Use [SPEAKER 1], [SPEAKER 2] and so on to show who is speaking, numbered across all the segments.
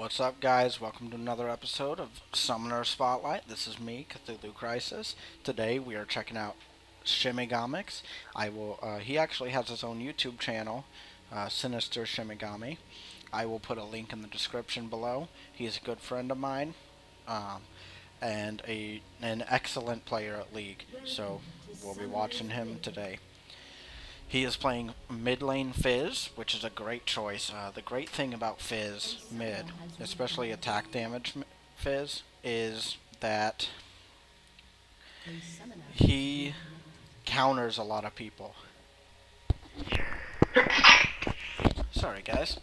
[SPEAKER 1] What's up, guys? Welcome to another episode of Summoner Spotlight. This is me, Cthulhu Crisis. Today we are checking out Shimigamix. He actually has his own YouTube channel, Sinister Shimigami. I will put a link in the description below. He is a good friend of mine, um, and an excellent player at League. So we'll be watching him today. He is playing Midlane Fizz, which is a great choice. The great thing about Fizz mid, especially attack damage Fizz, is that he counters a lot of people. Sorry, guys.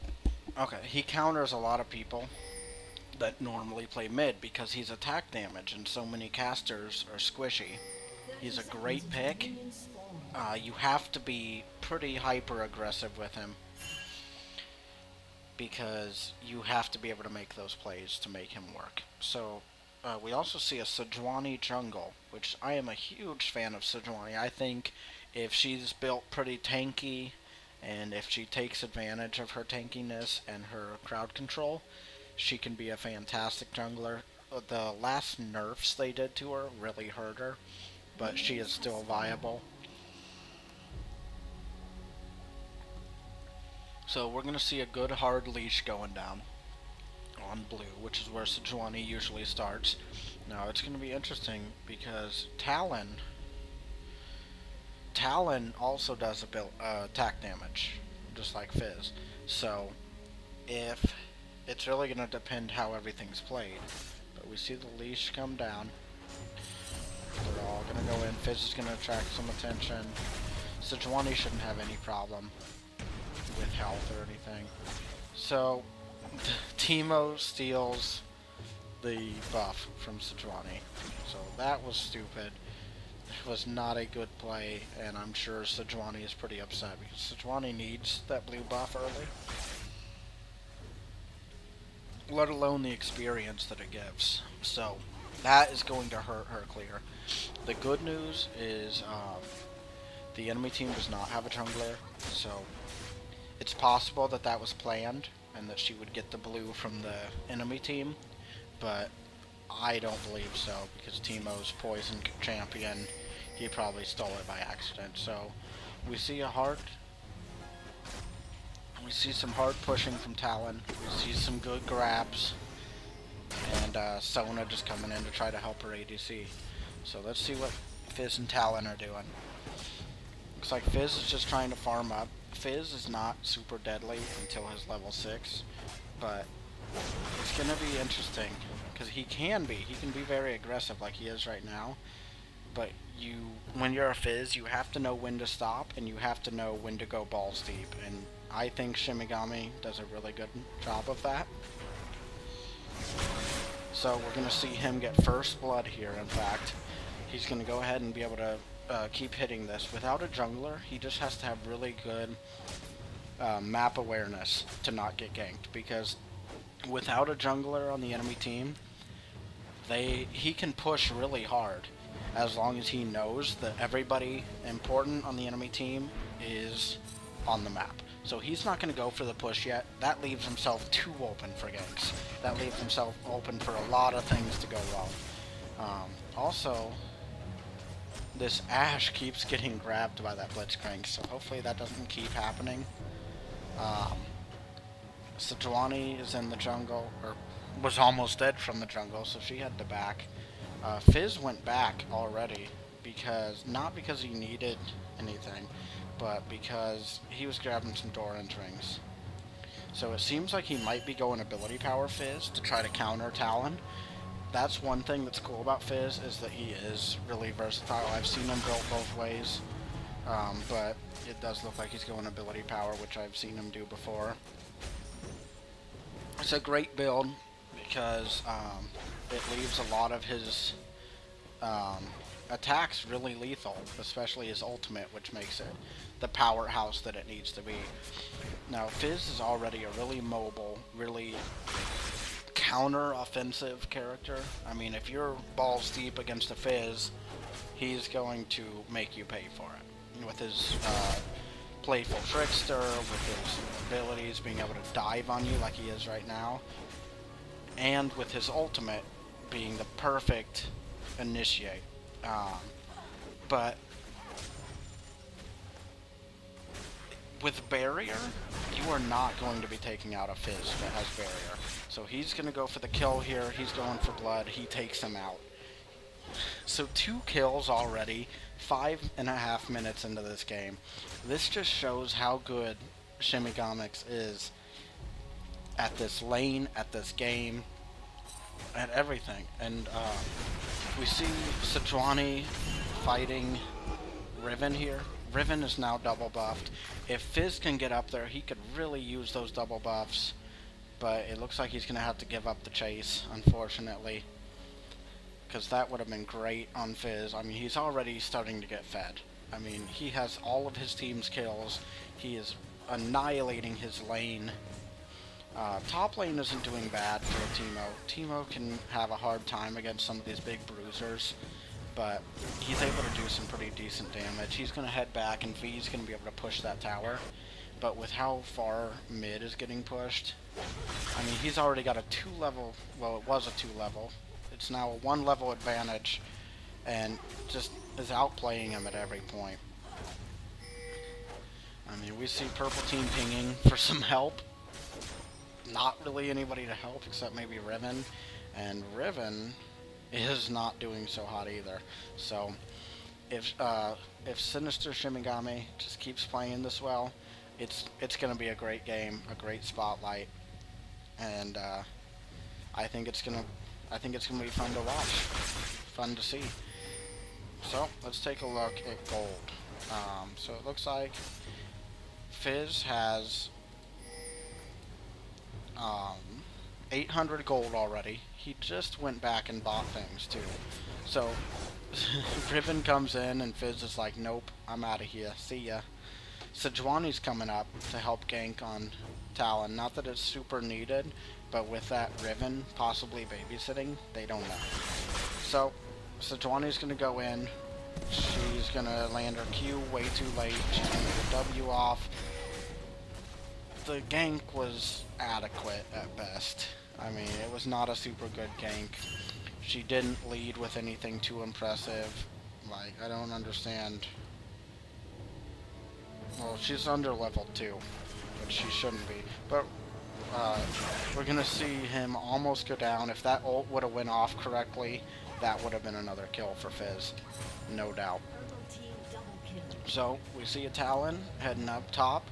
[SPEAKER 1] Okay, he counters a lot of people that normally play mid because he's attack damage and so many casters are squishy. He's a great pick. You have to be pretty hyper aggressive with him because you have to be able to make those plays to make him work. So we also see a Sejuani jungle, which I am a huge fan of Sejuani. I think if she's built pretty tanky and if she takes advantage of her tankiness and her crowd control, she can be a fantastic jungler. The last nerfs they did to her really hurt her, but she is still viable. So we're going to see a good hard leash going down on blue, which is where Sejuani usually starts. Now it's going to be interesting because Talon also does attack damage, just like Fizz. So if it's really going to depend how everything's played. But we see the leash come down. They're all going to go in. Fizz is going to attract some attention. Sejuani shouldn't have any problem with health or anything. So Teemo steals the buff from Sejuani. So that was stupid. It was not a good play, and I'm sure Sejuani is pretty upset because Sejuani needs that blue buff early, let alone the experience that it gives. So that is going to hurt her clear. The good news is the enemy team does not have a jungler, so it's possible that that was planned and that she would get the blue from the enemy team, but I don't believe so because Teemo's poison champion, he probably stole it by accident. So we see some hard pushing from Talon. We see some good grabs, and Sona just coming in to try to help her ADC. So let's see what Fizz and Talon are doing. Looks like Fizz is just trying to farm up. Fizz is not super deadly until his level 6, but it's going to be interesting because he can be very aggressive like he is right now, but when you're a Fizz, you have to know when to stop and you have to know when to go balls deep, and I think Shimigami does a really good job of that. So we're going to see him get first blood here. In fact, he's going to go ahead and be able to keep hitting this. Without a jungler, he just has to have really good map awareness to not get ganked, because without a jungler on the enemy team, he can push really hard as long as he knows that everybody important on the enemy team is on the map. So he's not going to go for the push yet. That leaves himself too open for ganks. That leaves himself open for a lot of things to go wrong. Also, this Ashe keeps getting grabbed by that Blitzcrank, so hopefully that doesn't keep happening. Sejuani is in the jungle, or was almost dead from the jungle, so she had to back. Fizz went back already, not because he needed anything, but because he was grabbing some Doran's rings. So it seems like he might be going ability power Fizz to try to counter Talon. That's one thing that's cool about Fizz, is that he is really versatile. I've seen him built both ways, but it does look like he's going ability power, which I've seen him do before. It's a great build because it leaves a lot of his attacks really lethal, especially his ultimate, which makes it the powerhouse that it needs to be. Now, Fizz is already a really mobile, really counter-offensive character. I mean, if you're balls deep against a Fizz, he's going to make you pay for it. With his playful trickster, with his abilities, being able to dive on you like he is right now, and with his ultimate being the perfect initiate. But with barrier, you are not going to be taking out a Fizz that has barrier. So he's going to go for the kill here. He's going for blood. He takes him out. So 2 kills already, 5.5 minutes into this game. This just shows how good Shimigamix is at this lane, at this game, at everything. And we see Sejuani fighting Riven here. Riven is now double buffed. If Fizz can get up there, he could really use those double buffs. But it looks like he's going to have to give up the chase, unfortunately. Because that would have been great on Fizz. I mean, he's already starting to get fed. I mean, he has all of his team's kills. He is annihilating his lane. Top lane isn't doing bad for Teemo. Teemo can have a hard time against some of these big bruisers, but he's able to do some pretty decent damage. He's going to head back, and V's going to be able to push that tower. But with how far mid is getting pushed, I mean, he's already got a 2-level, well, it was a 2-level. It's now a 1-level advantage, and just is outplaying him at every point. I mean, we see purple team pinging for some help. Not really anybody to help except maybe Riven, and Riven is not doing so hot either. So if Sinister Shimigami just keeps playing this well, it's going to be a great game, a great spotlight, and I think it's gonna be fun to watch, fun to see. So let's take a look at gold. So it looks like Fizz has 800 gold already. He just went back and bought things too. So Riven comes in and Fizz is like, nope, I'm out of here. See ya. Sejuani's coming up to help gank on Talon. Not that it's super needed, but with that Riven possibly babysitting, they don't know. So Sejuani's going to go in. She's going to land her Q way too late. She's going to get W off. The gank was adequate at best. I mean, it was not a super good gank. She didn't lead with anything too impressive. Like, I don't understand. Well, she's under level 2, but she shouldn't be. But we're going to see him almost go down. If that ult would have went off correctly, that would have been another kill for Fizz. No doubt. So, we see a Talon heading up top.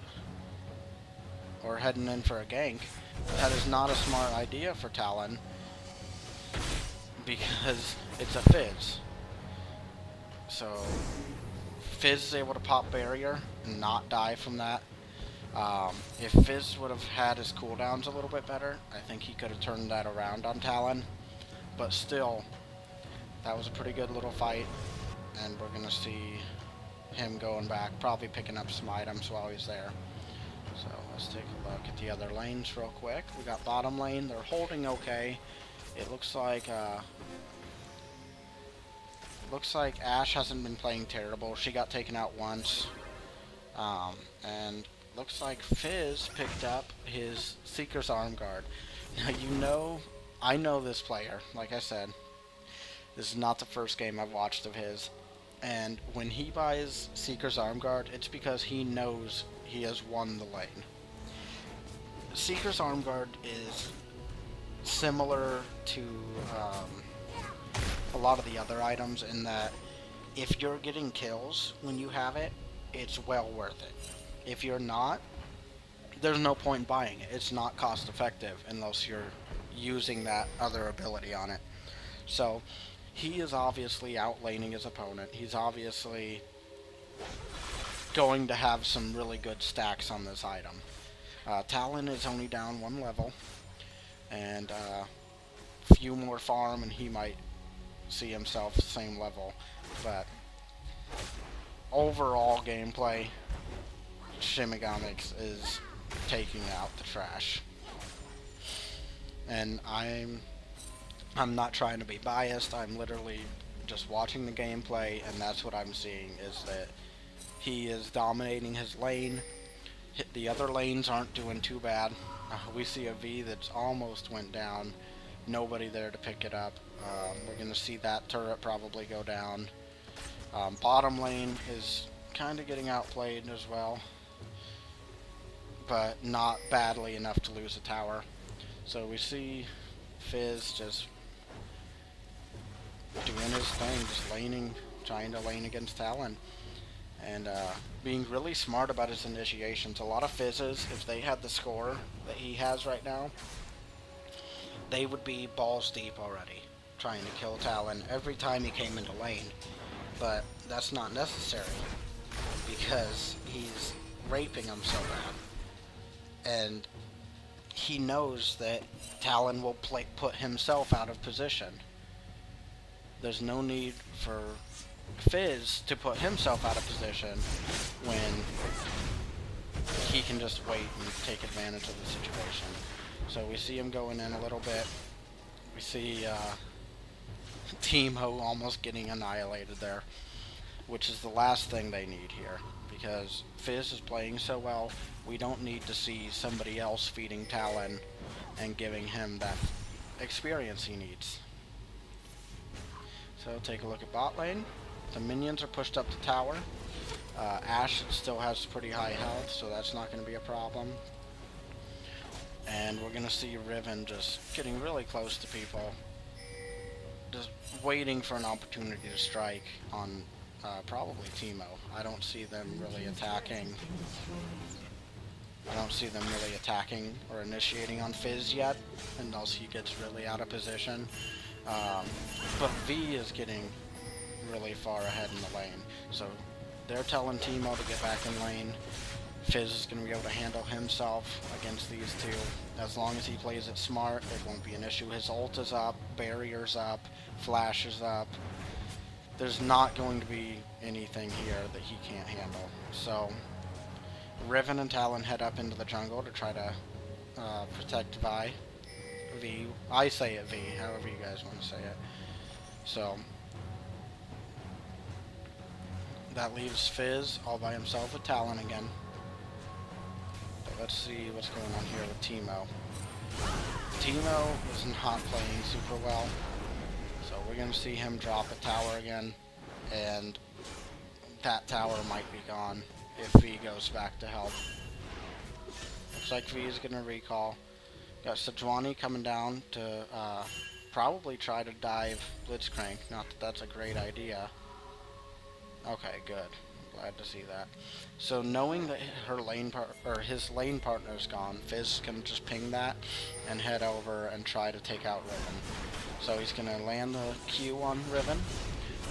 [SPEAKER 1] Or heading in for a gank. That is not a smart idea for Talon, because it's a Fizz. So Fizz is able to pop barrier and not die from that. If Fizz would have had his cooldowns a little bit better, I think he could have turned that around on Talon. But still, that was a pretty good little fight, and we're going to see him going back, probably picking up some items while he's there. So let's take a look at the other lanes real quick. We got bottom lane. They're holding okay. It looks like Ashe hasn't been playing terrible. She got taken out once. And looks like Fizz picked up his Seeker's Arm Guard. Now, I know this player. Like I said, this is not the first game I've watched of his. And when he buys Seeker's Arm Guard, it's because he knows he has won the lane. Seeker's Arm Guard is similar to a lot of the other items in that if you're getting kills when you have it, it's well worth it. If you're not, there's no point in buying it. It's not cost effective unless you're using that other ability on it. So he is obviously outlaning his opponent. He's obviously going to have some really good stacks on this item. Talon is only down 1 level, and a few more farm and he might see himself the same level. But overall gameplay, Shimigamix is taking out the trash. And I'm not trying to be biased. I'm literally just watching the gameplay, and that's what I'm seeing, is that he is dominating his lane. The other lanes aren't doing too bad. We see a V that's almost went down, Nobody there to pick it up. We're going to see that turret probably go down. Bottom lane is kind of getting outplayed as well, but not badly enough to lose a tower. So we see Fizz just doing his thing, just laning, trying to lane against Talon, and being really smart about his initiations. A lot of Fizzes, if they had the score that he has right now, they would be balls deep already, trying to kill Talon every time he came into lane. But that's not necessary, because he's raping him so bad. And he knows that Talon will put himself out of position. There's no need for Fizz to put himself out of position when he can just wait and take advantage of the situation. So we see him going in a little bit. We see Teemo almost getting annihilated there, which is the last thing they need here, because Fizz is playing so well. We don't need to see somebody else feeding Talon and giving him that experience he needs. So take a look at bot lane. The minions are pushed up the tower. Ashe still has pretty high health, so that's not going to be a problem. And we're going to see Riven just getting really close to people, just waiting for an opportunity to strike on probably Teemo. I don't see them really attacking. Or initiating on Fizz yet, unless he gets really out of position. But V is getting really far ahead in the lane, so they're telling Teemo to get back in lane. Fizz is going to be able to handle himself against these two. As long as he plays it smart, it won't be an issue. His ult is up, barrier's up, flash is up. There's not going to be anything here that he can't handle. So Riven and Talon head up into the jungle to try to protect V. I say it V, however you guys want to say it. So that leaves Fizz all by himself with Talon again. But let's see what's going on here with Teemo. Teemo is not playing super well, so we're going to see him drop a tower again, and that tower might be gone if V goes back to help. Looks like V is going to recall. Got Sejuani coming down to probably try to dive Blitzcrank. Not that that's a great idea. Okay, good. I'm glad to see that. So knowing that his lane partner is gone, Fizz can just ping that and head over and try to take out Riven. So he's going to land the Q on Riven.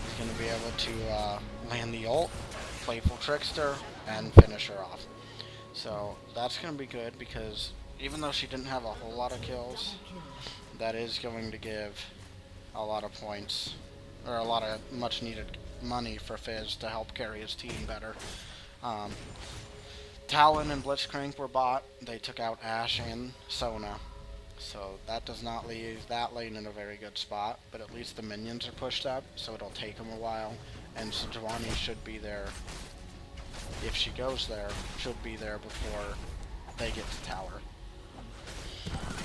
[SPEAKER 1] He's going to be able to land the ult, Playful Trickster, and finish her off. So that's going to be good, because even though she didn't have a whole lot of kills, that is going to give a lot of points, or a lot of much needed money for Fizz to help carry his team better. Talon and Blitzcrank were bought. They took out Ashe and Sona, so that does not leave that lane in a very good spot, but at least the minions are pushed up, so it'll take them a while, and Sejuani should be there, if she goes there, should be there before they get to tower.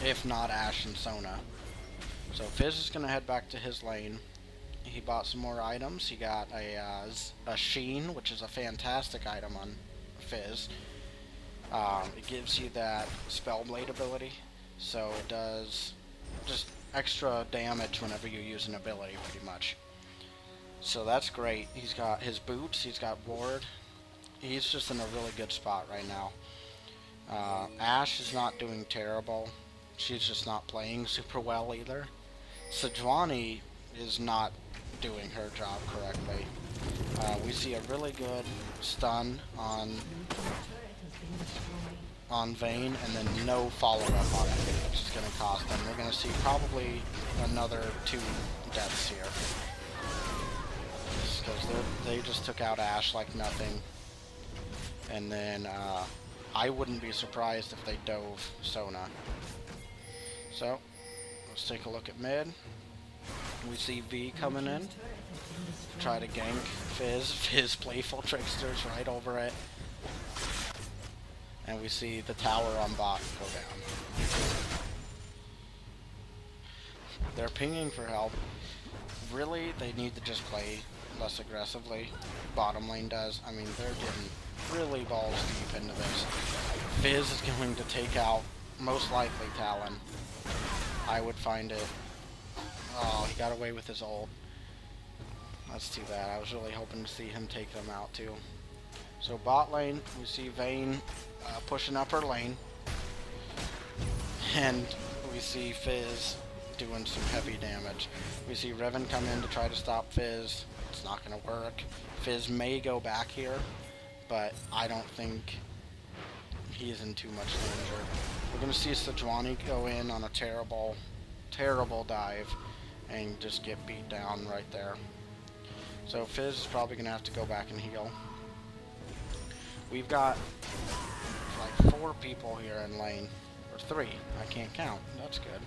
[SPEAKER 1] If not, Ashe and Sona. So Fizz is going to head back to his lane. He bought some more items. He got a Sheen, which is a fantastic item on Fizz. It gives you that Spellblade ability, so it does just extra damage whenever you use an ability, pretty much. So that's great. He's got his boots, he's got ward. He's just in a really good spot right now. Ashe is not doing terrible. She's just not playing super well either. Sejuani is not doing her job correctly. We see a really good stun on Vayne, and then no follow-up on it, which is going to cost them. We're going to see probably another 2 deaths here, because they just took out Ashe like nothing. And then I wouldn't be surprised if they dove Sona. So let's take a look at mid. We see V coming in, try to gank Fizz. Fizz Playful Tricksters right over it. And we see the tower on bot go down. They're pinging for help. Really, they need to just play less aggressively. Bottom lane does. I mean, they're getting really balls deep into this. Fizz is going to take out, most likely, Talon. I would find it. Oh, he got away with his ult. That's too bad. I was really hoping to see him take them out, too. So bot lane, we see Vayne pushing up her lane. And we see Fizz doing some heavy damage. We see Riven come in to try to stop Fizz. It's not going to work. Fizz may go back here, but I don't think he's in too much danger. We're going to see Sejuani go in on a terrible, terrible dive and just get beat down right there. So Fizz is probably going to have to go back and heal. We've got like 4 people here in lane. Or 3. I can't count. That's good.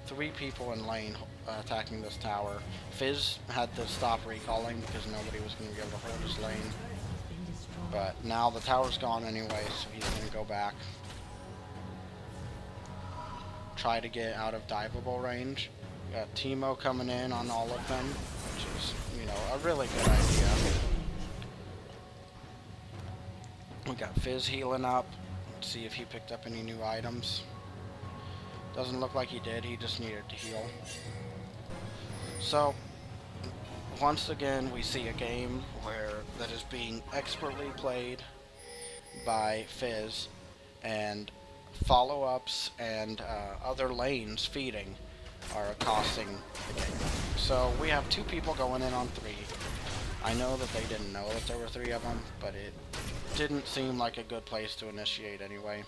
[SPEAKER 1] 3 people in lane attacking this tower. Fizz had to stop recalling because nobody was going to be able to hold his lane. But now the tower's gone anyway, so he's going to go back. Try to get out of diveable range. We got Teemo coming in on all of them, which is, you know, a really good idea. We got Fizz healing up. Let's see if he picked up any new items. Doesn't look like he did. He just needed to heal. So, once again, we see a game that is being expertly played by Fizz, and follow-ups and other lanes feeding are costing the game. So we have 2 people going in on 3. I know that they didn't know that there were 3 of them, but it didn't seem like a good place to initiate anyway.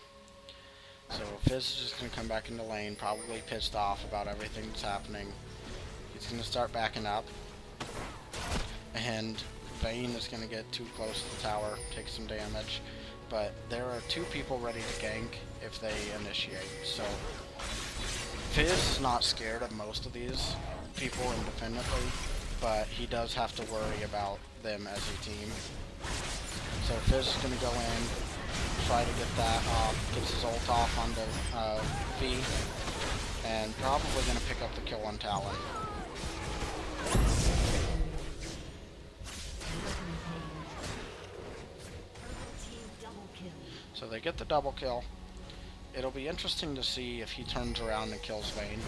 [SPEAKER 1] So Fizz is just going to come back into lane, probably pissed off about everything that's happening. He's going to start backing up. And Vayne is going to get too close to the tower, take some damage. But there are 2 people ready to gank if they initiate. So Fizz is not scared of most of these people independently, but he does have to worry about them as a team. So Fizz is going to go in, try to get that off, gets his ult off onto V, and probably going to pick up the kill on Talon. So they get the double kill. It'll be interesting to see if he turns around and kills Vayne.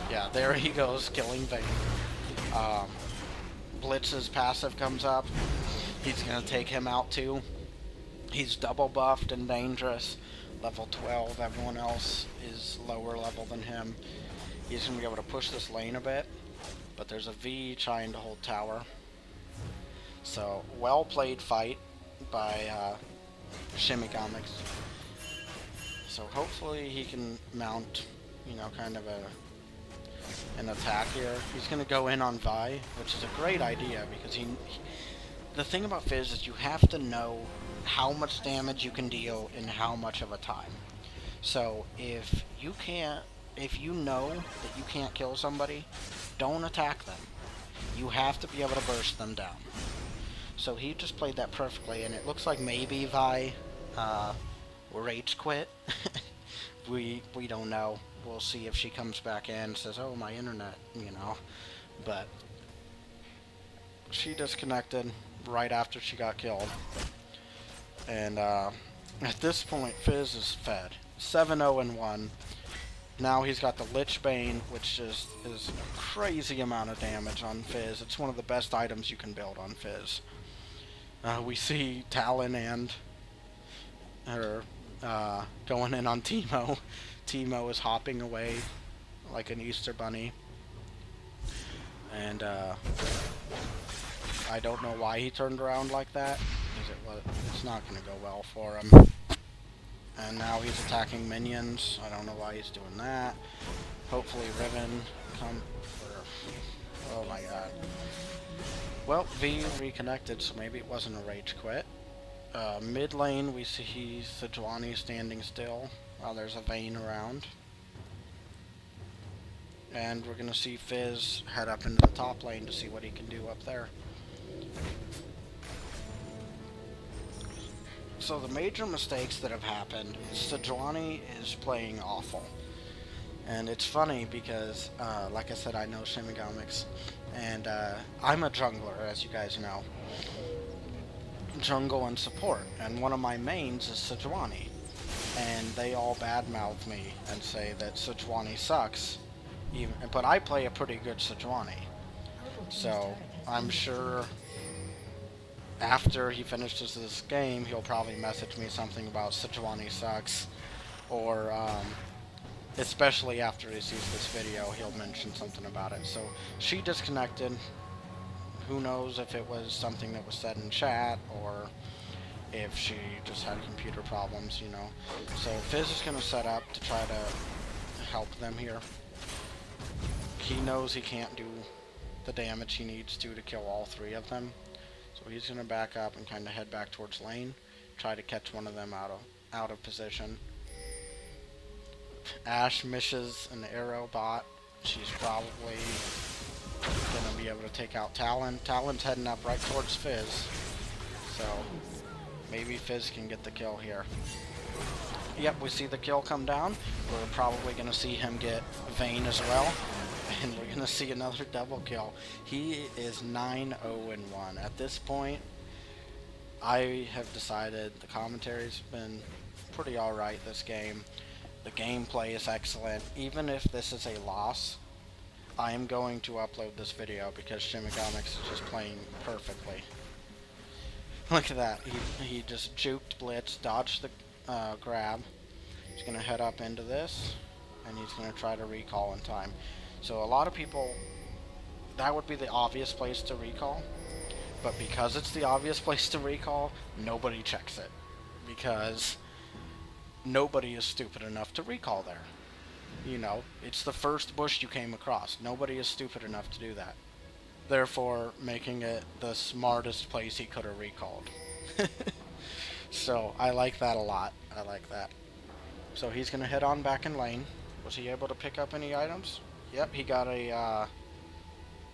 [SPEAKER 1] Yeah, there he goes, killing Vayne. Blitz's passive comes up. He's going to take him out too. He's double buffed and dangerous. Level 12, everyone else is lower level than him. He's going to be able to push this lane a bit. But there's a V trying to hold tower. So, well played fight by Shimigamix. So hopefully he can mount, you know, kind of an attack here. He's going to go in on Vi, which is a great idea because the thing about Fizz is you have to know how much damage you can deal in how much of a time. So if you know that you can't kill somebody, don't attack them. You have to be able to burst them down. So he just played that perfectly, and it looks like maybe Vi rage quit. we don't know. We'll see if she comes back in and says, oh, my internet, you know. But she disconnected right after she got killed. And at this point, Fizz is fed. 7-0-1. Now he's got the Lich Bane, which just is a crazy amount of damage on Fizz. It's one of the best items you can build on Fizz. We see Talon and her going in on Teemo. Teemo is hopping away like an Easter bunny. And I don't know why he turned around like that, because it's not going to go well for him. And now he's attacking minions. I don't know why he's doing that. Hopefully Riven oh my god. Well, V reconnected, so maybe it wasn't a rage quit. Mid lane, we see Sejuani standing still while there's a Vayne around. And we're going to see Fizz head up into the top lane to see what he can do up there. So the major mistakes that have happened, Sejuani is playing awful. And it's funny because, like I said, I know Shimigamix, and I'm a jungler, as you guys know, jungle and support, and one of my mains is Sejuani, and they all badmouth me and say that Sejuani sucks, even, but I play a pretty good Sejuani, so I'm sure after he finishes this game, he'll probably message me something about Sejuani sucks, or especially after he sees this video, he'll mention something about it. So she disconnected. Who knows if it was something that was said in chat or if she just had computer problems, you know. So Fizz is going to set up to try to help them here. He knows he can't do the damage he needs to kill all three of them. So he's going to back up and kind of head back towards lane, try to catch one of them out of position. Ashe misses an arrow bot. She's probably going to be able to take out Talon. Talon's heading up right towards Fizz. So maybe Fizz can get the kill here. Yep, we see the kill come down. We're probably going to see him get Vayne as well. And we're going to see another double kill. He is 9-0-1. At this point, I have decided the commentary's been pretty alright this game. The gameplay is excellent. Even if this is a loss, I am going to upload this video because Shimigamix is just playing perfectly. Look at that. He just juked Blitz, dodged the grab. He's going to head up into this, and he's going to try to recall in time. So a lot of people, that would be the obvious place to recall. But because it's the obvious place to recall, nobody checks it. Because nobody is stupid enough to recall there. You know, it's the first bush you came across. Nobody is stupid enough to do that. Therefore, making it the smartest place he could have recalled. So, I like that a lot. I like that. So he's going to head on back in lane. Was he able to pick up any items? Yep, he got a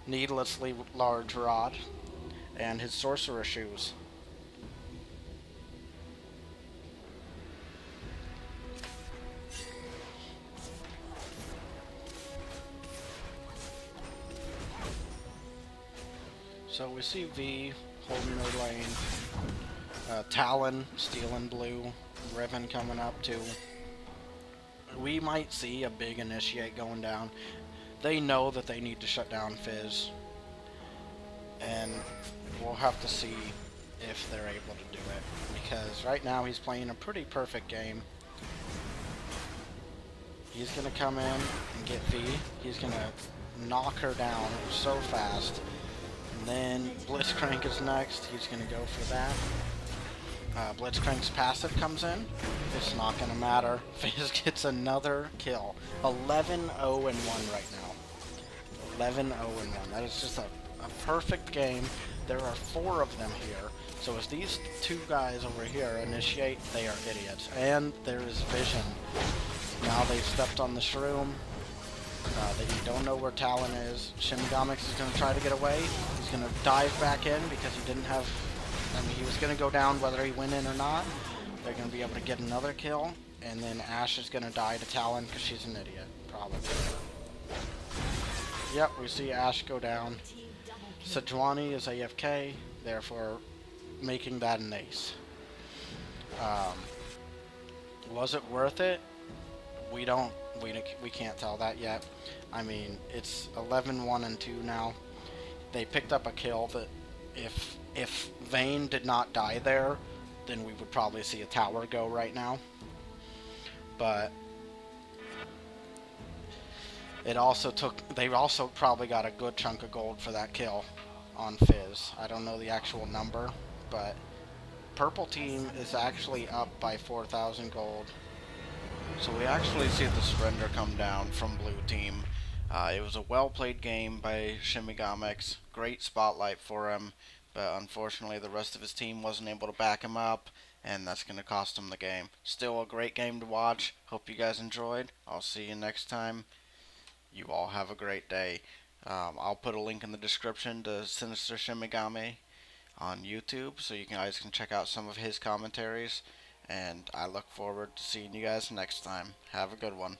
[SPEAKER 1] needlessly large rod and his sorcerer shoes. So we see V holding their lane, Talon stealing blue, Riven coming up too. We might see a big initiate going down. They know that they need to shut down Fizz, and we'll have to see if they're able to do it, because right now he's playing a pretty perfect game. He's going to come in and get V. He's going to knock her down so fast. And then Blitzcrank is next. He's going to go for that. Blitzcrank's passive comes in. It's not going to matter. Fizz gets another kill. 11-0-1 right now. 11-0-1. That is just a perfect game. There are 4 of them here. So as these 2 guys over here initiate, they are idiots. And there is vision. Now they've stepped on the shroom. They don't know where Talon is. Shimigamix is going to try to get away. He's going to dive back in because he didn't have... I mean, he was going to go down whether he went in or not. They're going to be able to get another kill. And then Ashe is going to die to Talon because she's an idiot, probably. Yep, we see Ashe go down. Sejuani is AFK, therefore making that an ace. Was it worth it? We can't tell that yet. I mean, it's 11-1-2 now. They picked up a kill that if Vayne did not die there, then we would probably see a tower go right now. But they also probably got a good chunk of gold for that kill on Fizz. I don't know the actual number, but purple team is actually up by 4,000 gold.
[SPEAKER 2] So we actually see the surrender come down from blue team. It was a well-played game by Shimigamix. Great spotlight for him, but unfortunately the rest of his team wasn't able to back him up, and that's going to cost him the game. Still a great game to watch. Hope you guys enjoyed. I'll see you next time. You all have a great day. I'll put a link in the description to Sinister Shimigami on YouTube, so you guys can check out some of his commentaries. And I look forward to seeing you guys next time. Have a good one.